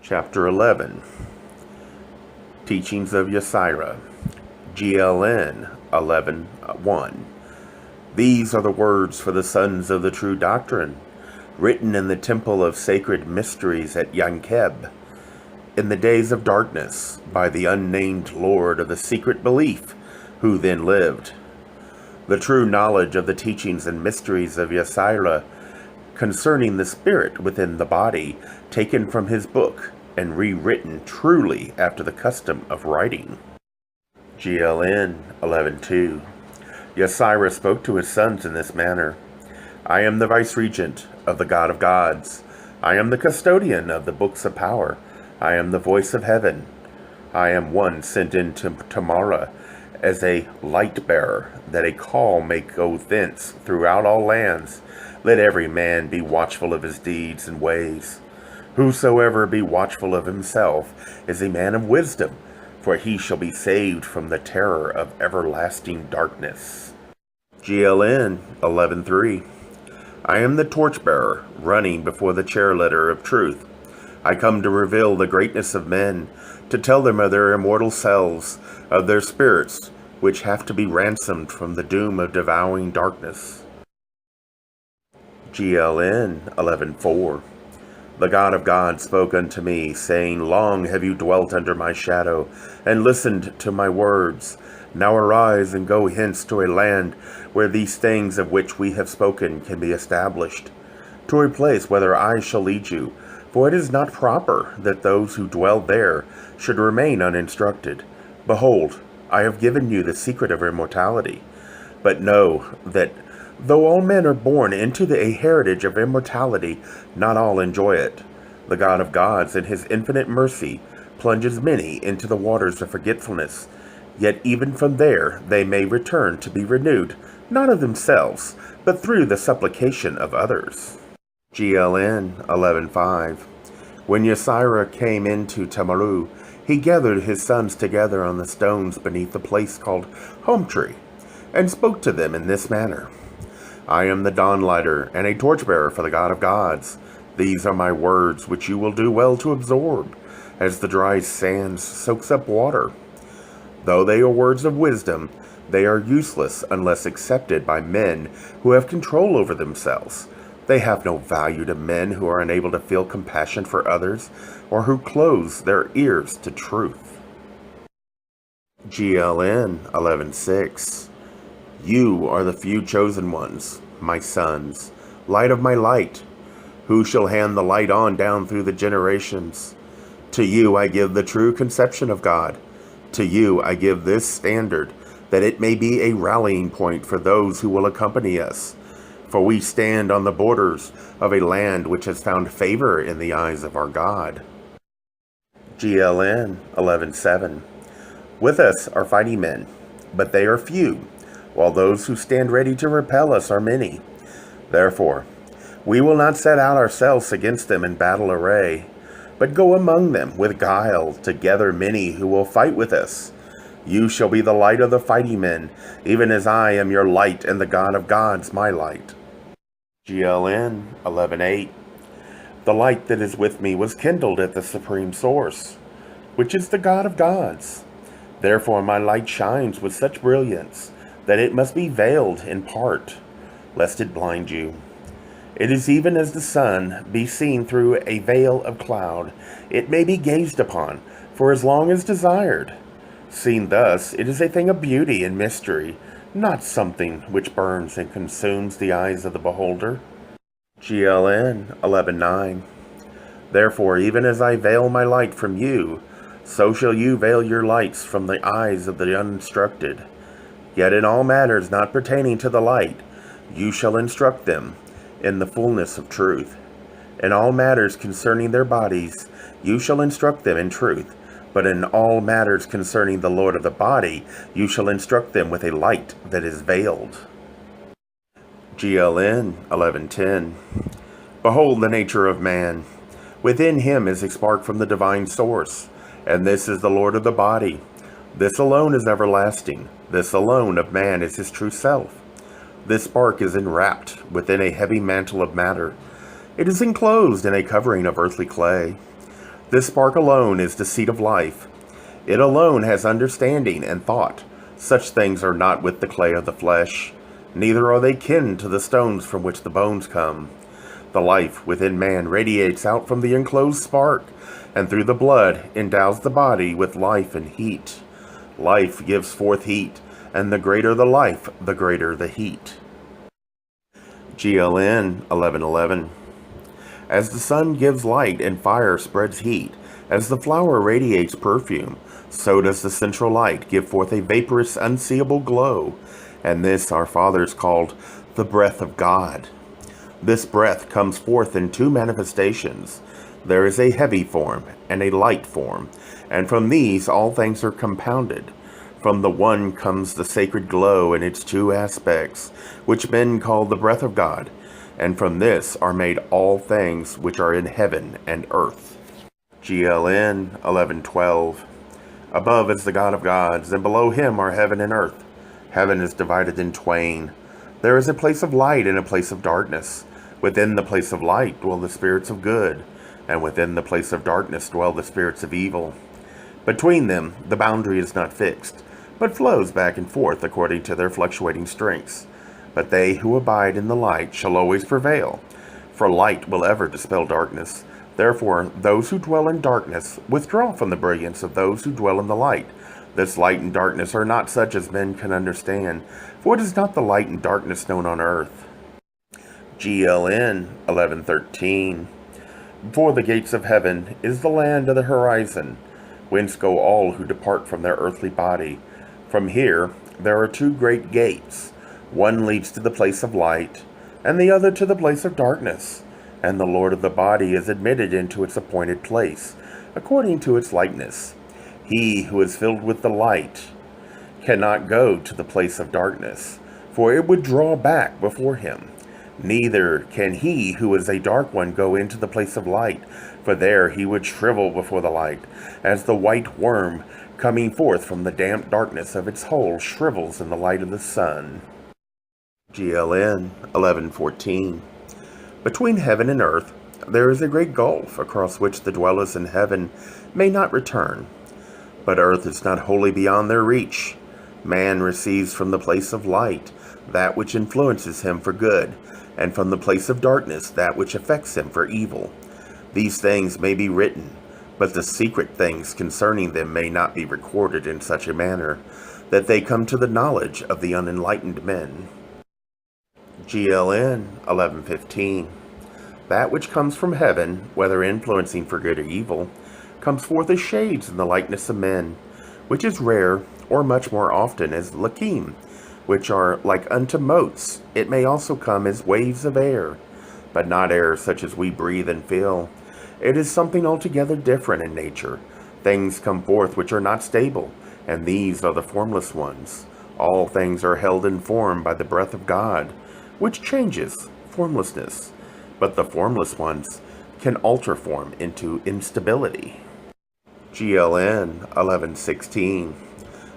Chapter 11. Teachings of Yosira. GLN 11:1. These are the words for the sons of the true doctrine, written in the temple of sacred mysteries at Yankeb, in the days of darkness, by the unnamed Lord of the secret belief, who then lived. The true knowledge of the teachings and mysteries of Yosira concerning the spirit within the body, taken from his book and rewritten truly after the custom of writing. GLN 11:2. Yosira spoke to his sons in this manner: I am the vice-regent of the God of gods. I am the custodian of the books of power. I am the voice of heaven. I am one sent into Tamara as a light-bearer, that a call may go thence throughout all lands. Let every man be watchful of his deeds and ways. Whosoever be watchful of himself is a man of wisdom, for he shall be saved from the terror of everlasting darkness. GLN 11:3. I am the torchbearer, running before the chair-letter of truth. I come to reveal the greatness of men, to tell them of their immortal selves, of their spirits, which have to be ransomed from the doom of devouring darkness. GLN 11:4. The God of gods spoke unto me, saying, Long have you dwelt under my shadow, and listened to my words. Now arise and go hence to a land where these things of which we have spoken can be established, to a place whither I shall lead you. For it is not proper that those who dwell there should remain uninstructed. Behold, I have given you the secret of immortality. But know that though all men are born into a heritage of immortality, not all enjoy it. The God of gods, in his infinite mercy, plunges many into the waters of forgetfulness, yet even from there they may return to be renewed, not of themselves, but through the supplication of others. GLN 11:5. When Yosira came into Tamaru, he gathered his sons together on the stones beneath the place called Home Tree, and spoke to them in this manner: I am the dawn-lighter and a torchbearer for the God of gods. These are my words, which you will do well to absorb, as the dry sand soaks up water. Though they are words of wisdom, they are useless unless accepted by men who have control over themselves. They have no value to men who are unable to feel compassion for others, or who close their ears to truth. GLN 11:6. You are the few chosen ones, my sons, light of my light. Who shall hand the light on down through the generations? To you I give the true conception of God. To you I give this standard, that it may be a rallying point for those who will accompany us. For we stand on the borders of a land which has found favor in the eyes of our God. GLN 11:7. With us are fighting men, but they are few, while those who stand ready to repel us are many. Therefore, we will not set out ourselves against them in battle array, but go among them with guile to gather many who will fight with us. You shall be the light of the fighting men, even as I am your light and the God of gods my light. GLN 11:8. The light that is with me was kindled at the supreme source, which is the God of gods. Therefore my light shines with such brilliance that it must be veiled in part, lest it blind you. It is even as the sun be seen through a veil of cloud. It may be gazed upon for as long as desired. Seen thus, it is a thing of beauty and mystery, not something which burns and consumes the eyes of the beholder. GLN 11:9. Therefore, even as I veil my light from you, so shall you veil your lights from the eyes of the uninstructed. Yet in all matters not pertaining to the light, you shall instruct them in the fullness of truth. In all matters concerning their bodies, you shall instruct them in truth. But in all matters concerning the Lord of the body, you shall instruct them with a light that is veiled. GLN 11:10. Behold the nature of man. Within him is a spark from the divine source, and this is the Lord of the body. This alone is everlasting. This alone of man is his true self. This spark is enwrapped within a heavy mantle of matter. It is enclosed in a covering of earthly clay. This spark alone is the seed of life. It alone has understanding and thought. Such things are not with the clay of the flesh, neither are they kin to the stones from which the bones come. The life within man radiates out from the enclosed spark, and through the blood endows the body with life and heat. Life gives forth heat, and the greater the life, the greater the heat. GLN 1111. As the sun gives light and fire spreads heat, as the flower radiates perfume, so does the central light give forth a vaporous, unseeable glow, and this our fathers called the breath of God. This breath comes forth in two manifestations. There is a heavy form and a light form, and from these all things are compounded. From the one comes the sacred glow in its two aspects, which men call the breath of God, and from this are made all things which are in heaven and earth. GLN 1112. Above is the God of gods, and below him are heaven and earth. Heaven is divided in twain. There is a place of light and a place of darkness. Within the place of light dwell the spirits of good, and within the place of darkness dwell the spirits of evil. Between them the boundary is not fixed, but flows back and forth according to their fluctuating strengths. But they who abide in the light shall always prevail, for light will ever dispel darkness. Therefore those who dwell in darkness withdraw from the brilliance of those who dwell in the light. This light and darkness are not such as men can understand, for it is not the light and darkness known on earth. GLN 1113. Before the gates of heaven is the land of the horizon, whence go all who depart from their earthly body. From here there are two great gates. One leads to the place of light, and the other to the place of darkness. And the Lord of the body is admitted into its appointed place, according to its likeness. He who is filled with the light cannot go to the place of darkness, for it would draw back before him. Neither can he who is a dark one go into the place of light, for there he would shrivel before the light, as the white worm coming forth from the damp darkness of its hole shrivels in the light of the sun. GLN 1114. Between heaven and earth there is a great gulf, across which the dwellers in heaven may not return. But earth is not wholly beyond their reach. Man receives from the place of light that which influences him for good, and from the place of darkness that which affects him for evil. These things may be written, but the secret things concerning them may not be recorded in such a manner that they come to the knowledge of the unenlightened men. GLN 1115. That which comes from heaven, whether influencing for good or evil, comes forth as shades in the likeness of men, which is rare, or much more often as lakim, which are like unto motes. It may also come as waves of air, but not air such as we breathe and feel. It is something altogether different in nature. Things come forth which are not stable, and these are the formless ones. All things are held in form by the breath of God, which changes formlessness, but the formless ones can alter form into instability. GLN 1116.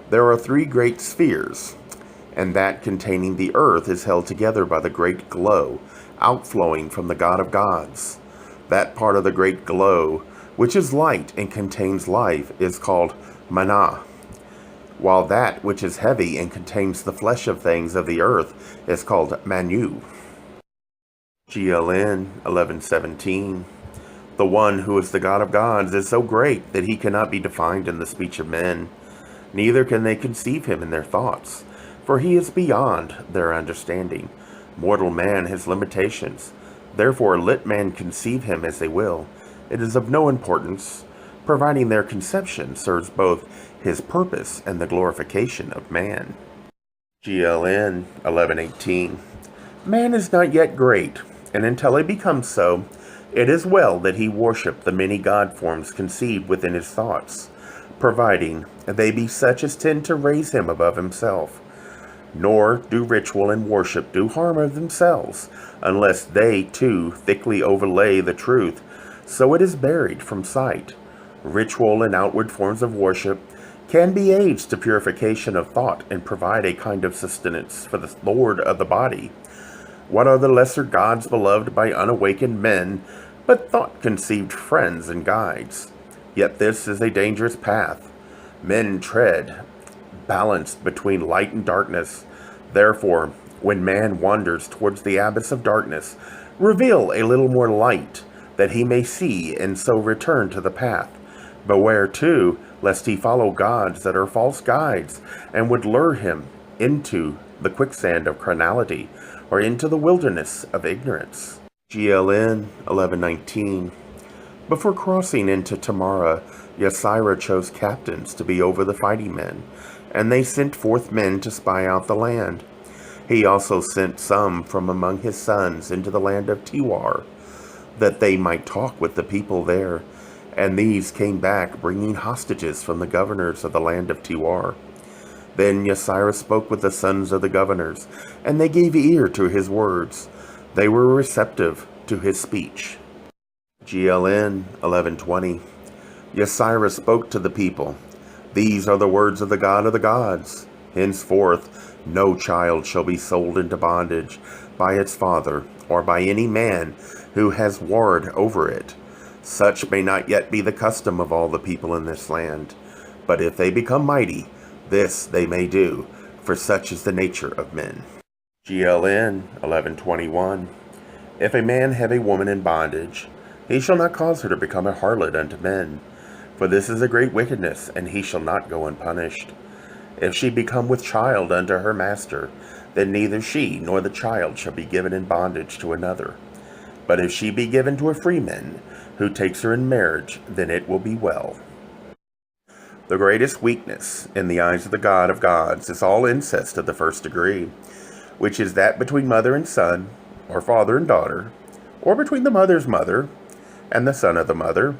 There are three great spheres, and that containing the earth is held together by the great glow, outflowing from the God of gods. That part of the great glow, which is light and contains life, is called manah, while that which is heavy and contains the flesh of things of the earth is called manu. GLN 1117. The one who is the God of gods is so great that he cannot be defined in the speech of men, neither can they conceive him in their thoughts, for he is beyond their understanding. Mortal man has limitations, therefore let man conceive him as they will. It is of no importance, providing their conception serves both his purpose and the glorification of man. GLN 1118. Man is not yet great, and until he becomes so, it is well that he worship the many God forms conceived within his thoughts, providing they be such as tend to raise him above himself. Nor do ritual and worship do harm of themselves, unless they too thickly overlay the truth, so it is buried from sight. Ritual and outward forms of worship can be aids to purification of thought and provide a kind of sustenance for the Lord of the body. What are the lesser gods beloved by unawakened men, but thought-conceived friends and guides? Yet this is a dangerous path. Men tread balanced between light and darkness. Therefore, when man wanders towards the abyss of darkness, reveal a little more light, that he may see and so return to the path. Beware, too, lest he follow gods that are false guides, and would lure him into the quicksand of carnality, or into the wilderness of ignorance. GLN 1119. Before crossing into Tamara, Yosira chose captains to be over the fighting men, and they sent forth men to spy out the land. He also sent some from among his sons into the land of Tiwar, that they might talk with the people there, and these came back bringing hostages from the governors of the land of Tiwar. Then Yosira spoke with the sons of the governors, and they gave ear to his words. They were receptive to his speech. GLN 1120. Yosira spoke to the people. These are the words of the God of the gods. Henceforth, no child shall be sold into bondage by its father, or by any man who has ward over it. Such may not yet be the custom of all the people in this land. But if they become mighty, this they may do, for such is the nature of men. GLN 1121. If a man have a woman in bondage, he shall not cause her to become a harlot unto men, for this is a great wickedness, and he shall not go unpunished. If she become with child unto her master, then neither she nor the child shall be given in bondage to another. But if she be given to a freeman, who takes her in marriage, then it will be well. The greatest weakness in the eyes of the God of gods is all incest of the first degree, which is that between mother and son, or father and daughter, or between the mother's mother and the son of the mother,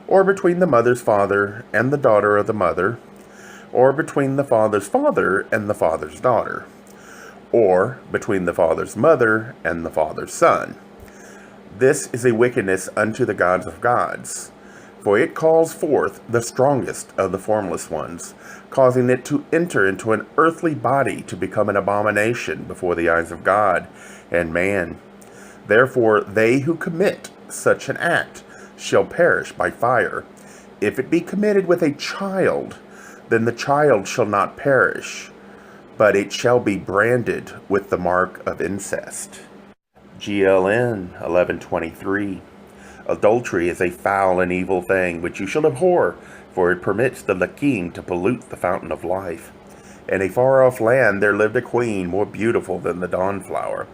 or between the mother's father and the daughter of the mother, or between the father's father and the father's daughter, or between the father's mother and the father's son. This is a wickedness unto the gods of gods, for it calls forth the strongest of the formless ones, causing it to enter into an earthly body to become an abomination before the eyes of God and man. Therefore they who commit such an act shall perish by fire. If it be committed with a child, then the child shall not perish, but it shall be branded with the mark of incest. GLN 1123. Adultery is a foul and evil thing which you shall abhor, for it permits the lakim to pollute the fountain of life. In a far-off land there lived a queen more beautiful than the dawnflower,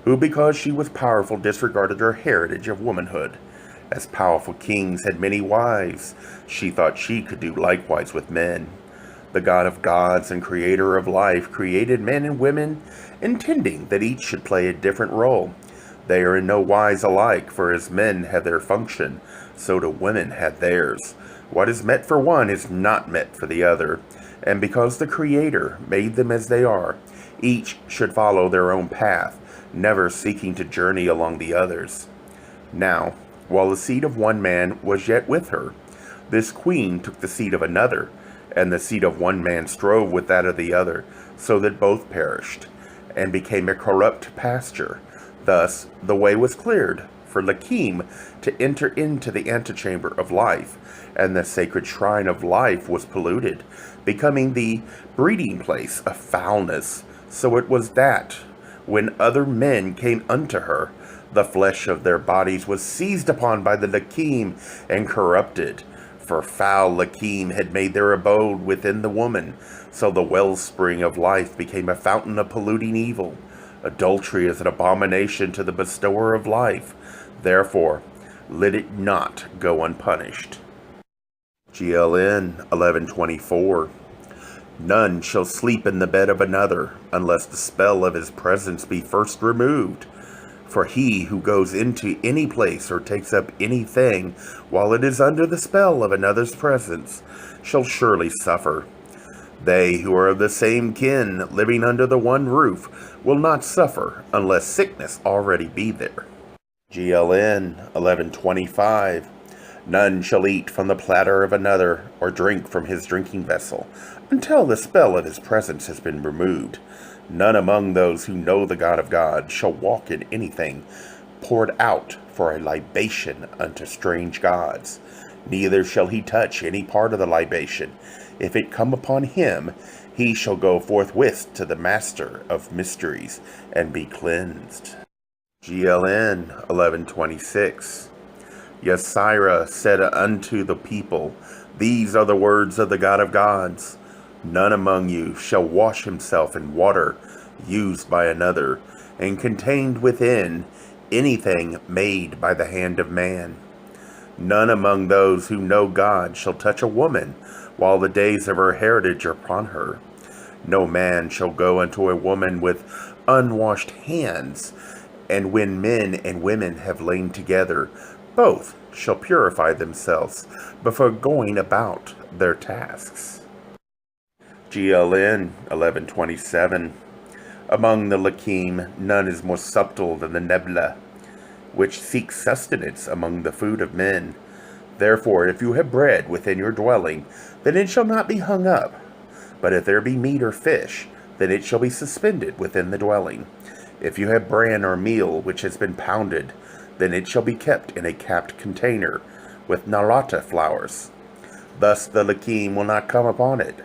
who because she was powerful disregarded her heritage of womanhood. As powerful kings had many wives, she thought she could do likewise with men. The God of gods and creator of life created men and women, intending that each should play a different role. They are in no wise alike, for as men have their function, so do women have theirs. What is meant for one is not meant for the other, and because the Creator made them as they are, each should follow their own path, never seeking to journey along the others. Now, while the seed of one man was yet with her, this queen took the seed of another, and the seed of one man strove with that of the other, so that both perished, and became a corrupt pasture. Thus the way was cleared for Lakim to enter into the antechamber of life, and the sacred shrine of life was polluted, becoming the breeding place of foulness. So it was that, when other men came unto her, the flesh of their bodies was seized upon by the Lakim and corrupted. For foul Lakim had made their abode within the woman, so the wellspring of life became a fountain of polluting evil. Adultery is an abomination to the bestower of life. Therefore, let it not go unpunished. GLN 1124. None shall sleep in the bed of another, unless the spell of his presence be first removed. For he who goes into any place or takes up anything while it is under the spell of another's presence shall surely suffer. They who are of the same kin, living under the one roof, will not suffer unless sickness already be there. GLN 1125. None shall eat from the platter of another, or drink from his drinking vessel, until the spell of his presence has been removed. None among those who know the God of gods shall walk in anything poured out for a libation unto strange gods. Neither shall he touch any part of the libation. If it come upon him, he shall go forthwith to the master of mysteries and be cleansed. GLN 1126. Yosira said unto the people, These are the words of the God of gods. None among you shall wash himself in water used by another, and contained within anything made by the hand of man. None among those who know God shall touch a woman while the days of her heritage are upon her. No man shall go unto a woman with unwashed hands, and when men and women have lain together, both shall purify themselves before going about their tasks. GLN 1127. Among the Lakim, none is more subtle than the Nebla, which seeks sustenance among the food of men. Therefore, if you have bread within your dwelling, then it shall not be hung up. But if there be meat or fish, then it shall be suspended within the dwelling. If you have bran or meal which has been pounded, then it shall be kept in a capped container with narata flowers. Thus the Lakim will not come upon it.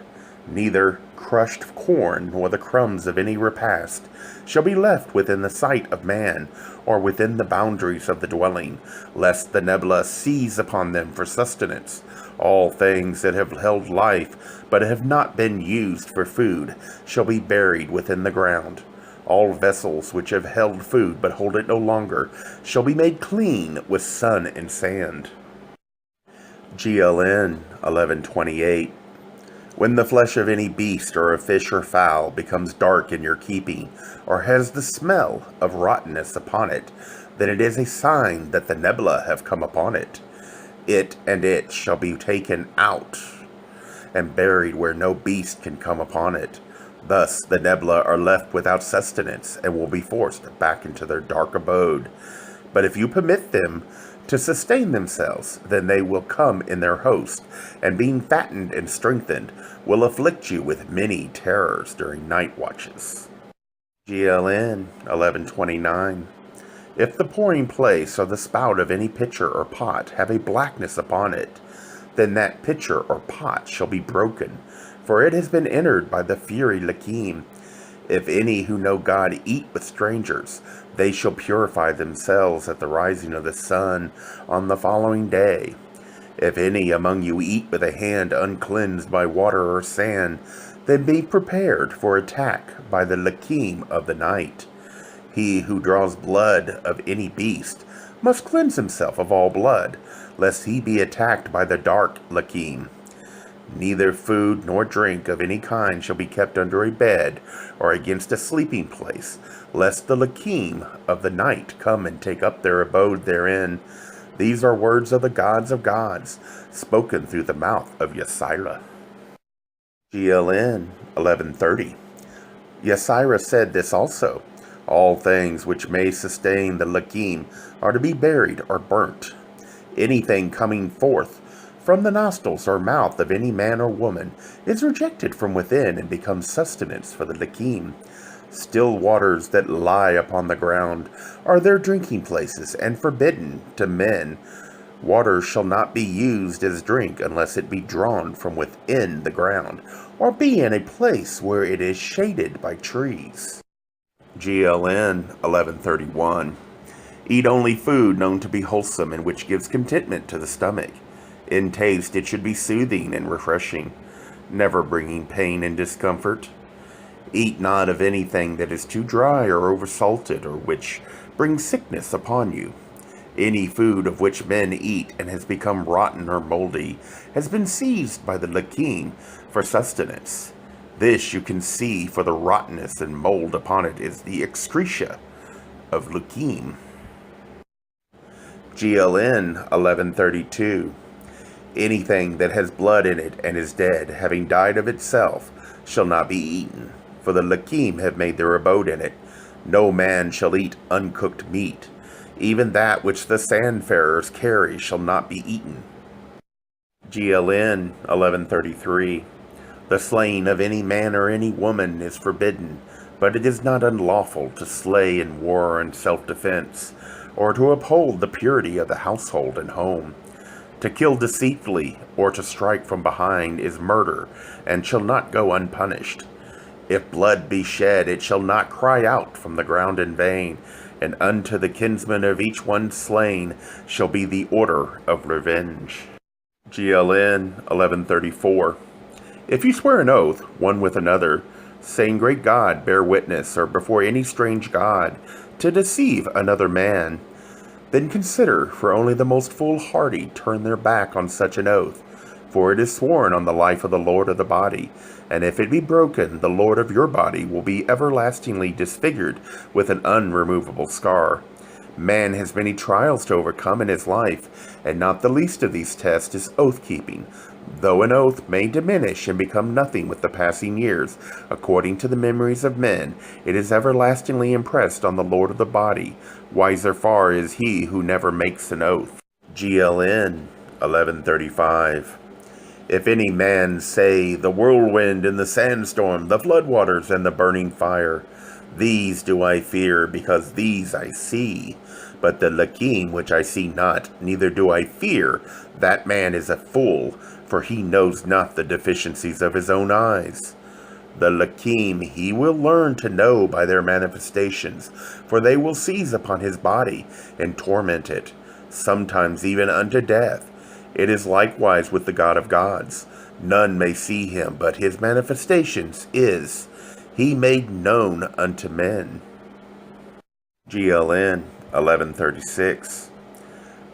Neither crushed corn nor the crumbs of any repast shall be left within the sight of man, or within the boundaries of the dwelling, lest the Nebla seize upon them for sustenance. All things that have held life, but have not been used for food, shall be buried within the ground. All vessels which have held food, but hold it no longer, shall be made clean with sun and sand. GLN 1128. When the flesh of any beast or of fish or fowl becomes dark in your keeping, or has the smell of rottenness upon it, then it is a sign that the Nebla have come upon it. It shall be taken out and buried where no beast can come upon it. Thus the Nebla are left without sustenance and will be forced back into their dark abode. But if you permit them to sustain themselves, then they will come in their host, and being fattened and strengthened, will afflict you with many terrors during night watches. GLN 1129. If the pouring place or the spout of any pitcher or pot have a blackness upon it, then that pitcher or pot shall be broken, for it has been entered by the fury Lakim. If any who know God eat with strangers, they shall purify themselves at the rising of the sun on the following day. If any among you eat with a hand uncleansed by water or sand, then be prepared for attack by the Lakim of the night. He who draws blood of any beast must cleanse himself of all blood, lest he be attacked by the dark Lakim. Neither food nor drink of any kind shall be kept under a bed or against a sleeping place, lest the Lakim of the night come and take up their abode therein. These are words of the gods of gods, spoken through the mouth of Yosira. GLN 1130. Yosira said this also. All things which may sustain the Lakim are to be buried or burnt. Anything coming forth from the nostrils or mouth of any man or woman is rejected from within and becomes sustenance for the Lakim. Still waters that lie upon the ground are their drinking places, and forbidden to men. Water shall not be used as drink unless it be drawn from within the ground, or be in a place where it is shaded by trees. GLN 1131. Eat only food known to be wholesome and which gives contentment to the stomach. In taste it should be soothing and refreshing, never bringing pain and discomfort. Eat not of anything that is too dry or oversalted, or which brings sickness upon you. Any food of which men eat and has become rotten or moldy has been seized by the Lakim for sustenance. This you can see, for the rottenness and mold upon it is the excreta of Lakim. GLN 1132. Anything that has blood in it and is dead, having died of itself, shall not be eaten, for the Lakim have made their abode in it. No man shall eat uncooked meat. Even that which the sandfarers carry shall not be eaten. GLN 1133. The slaying of any man or any woman is forbidden, but it is not unlawful to slay in war and self-defense, or to uphold the purity of the household and home. To kill deceitfully or to strike from behind is murder, and shall not go unpunished. If blood be shed, it shall not cry out from the ground in vain, and unto the kinsman of each one slain shall be the order of revenge. GLN 1134. If you swear an oath, one with another, saying, Great God, bear witness, or before any strange God, to deceive another man, then consider, for only the most foolhardy turn their back on such an oath. For it is sworn on the life of the Lord of the body, and if it be broken, the Lord of your body will be everlastingly disfigured with an unremovable scar. Man has many trials to overcome in his life, and not the least of these tests is oath-keeping. Though an oath may diminish and become nothing with the passing years, according to the memories of men, it is everlastingly impressed on the Lord of the body. Wiser far is he who never makes an oath. GLN 1135. If any man say, the whirlwind and the sandstorm, the floodwaters and the burning fire, these do I fear, because these I see. But the Lakim which I see not, neither do I fear. That man is a fool, for he knows not the deficiencies of his own eyes. The Lakim he will learn to know by their manifestations, for they will seize upon his body and torment it, sometimes even unto death. It is likewise with the God of gods. None may see him, but his manifestations is he made known unto men. GLN 1136.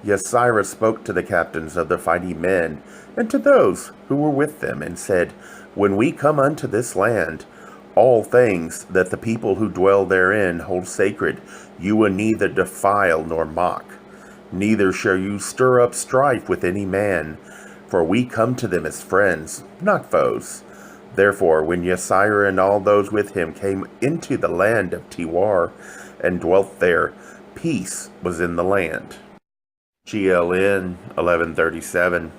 Yosira spoke to the captains of the fighting men, and to those who were with them, and said, When we come unto this land, all things that the people who dwell therein hold sacred, you will neither defile nor mock. Neither shall you stir up strife with any man, for we come to them as friends, not foes. Therefore, when Yosira and all those with him came into the land of Tiwar, and dwelt there, peace was in the land. GLN 1137.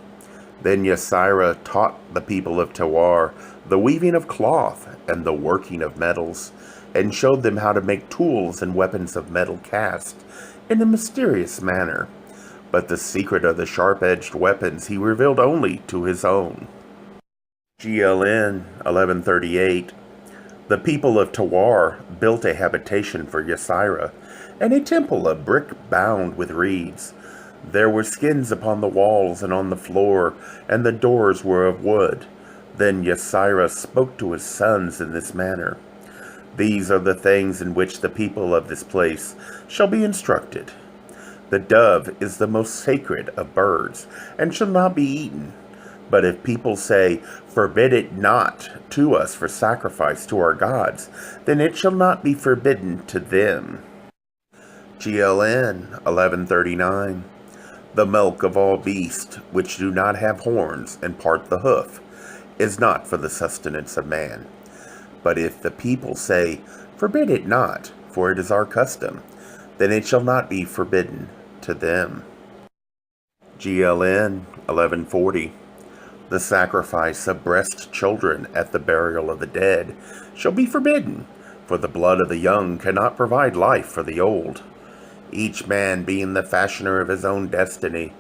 Then Yosira taught the people of Tiwar the weaving of cloth and the working of metals, and showed them how to make tools and weapons of metal cast in a mysterious manner. But the secret of the sharp-edged weapons he revealed only to his own. GLN 1138. The people of Tiwar built a habitation for Yosira, and a temple of brick bound with reeds. There were skins upon the walls and on the floor, and the doors were of wood. Then Yosira spoke to his sons in this manner. These are the things in which the people of this place shall be instructed. The dove is the most sacred of birds, and shall not be eaten. But if people say, Forbid it not to us for sacrifice to our gods, then it shall not be forbidden to them. GLN 1139. The milk of all beasts which do not have horns and part the hoof is not for the sustenance of man. But if the people say, Forbid it not, for it is our custom, then it shall not be forbidden to them. GLN 1140. The sacrifice of breast children at the burial of the dead shall be forbidden, for the blood of the young cannot provide life for the old. Each man being the fashioner of his own destiny,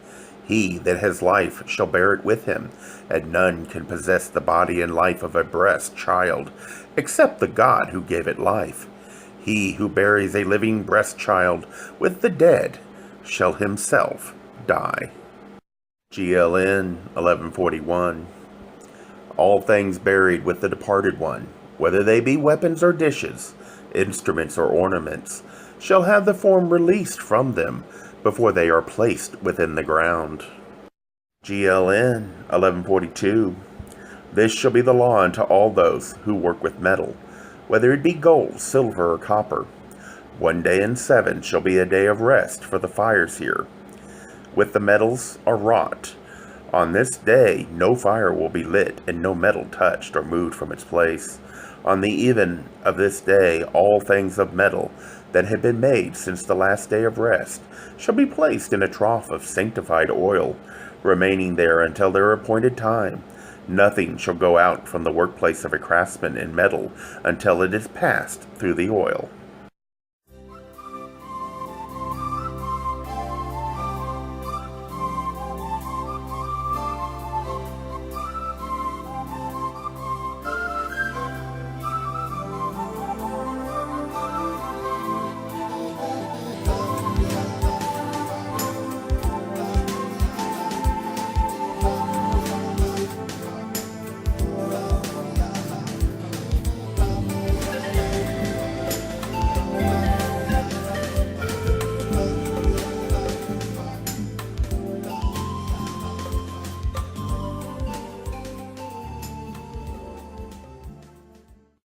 he that has life shall bear it with him, and none can possess the body and life of a breast child, except the God who gave it life. He who buries a living breast child with the dead shall himself die. GLN 1141. All things buried with the departed one, whether they be weapons or dishes, instruments or ornaments, shall have the form released from them before they are placed within the ground. GLN 1142. This shall be the law unto all those who work with metal, whether it be gold, silver, or copper. 1 day in 7 shall be a day of rest for the fires here, with the metals are wrought. On this day no fire will be lit, and no metal touched or moved from its place. On the even of this day all things of metal that have been made since the last day of rest shall be placed in a trough of sanctified oil, remaining there until their appointed time. Nothing shall go out from the workplace of a craftsman in metal until it is passed through the oil.